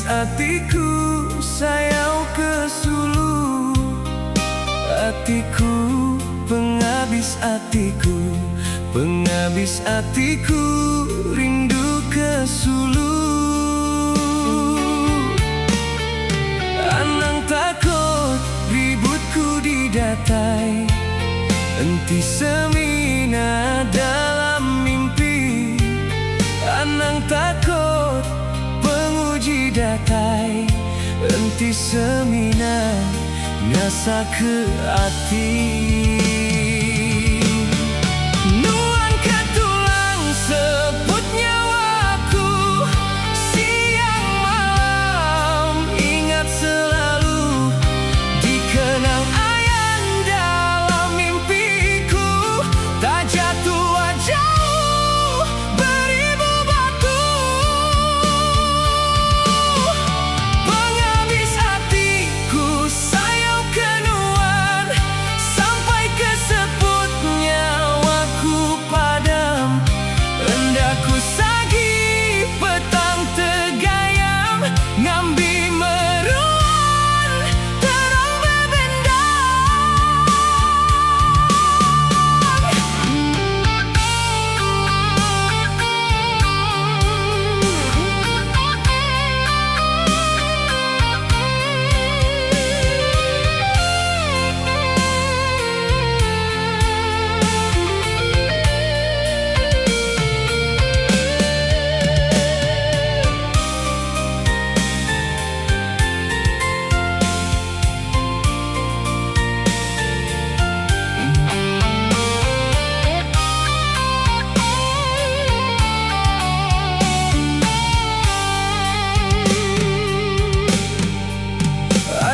hatiku sayau ke sulu. Hatiku, penghabis hatiku, penghabis hatiku, rindu ke sulu. Anang takut ributku didatai, enti semina dalam mimpi. Anang takut penguji datai, enti semina ngasa ke hati. Nuan ke tulang sebut nyawaku, siang malam ingat selalu, dikenang ayang dalam mimpiku, tak jatuh jauh beribu batu. Penghabis hatiku sayau kenuan, sampai kesebut nyawaku padam. Hendak ku sagi petang tegayam, ngambi meruan terang bebendang.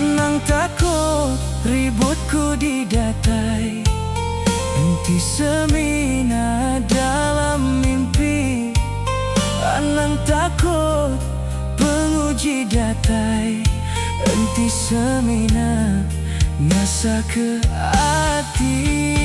Anang takut ributku didatai, enti semina dalam mimpi. Anang takut penguji datai, enti semina ngasa ke hati.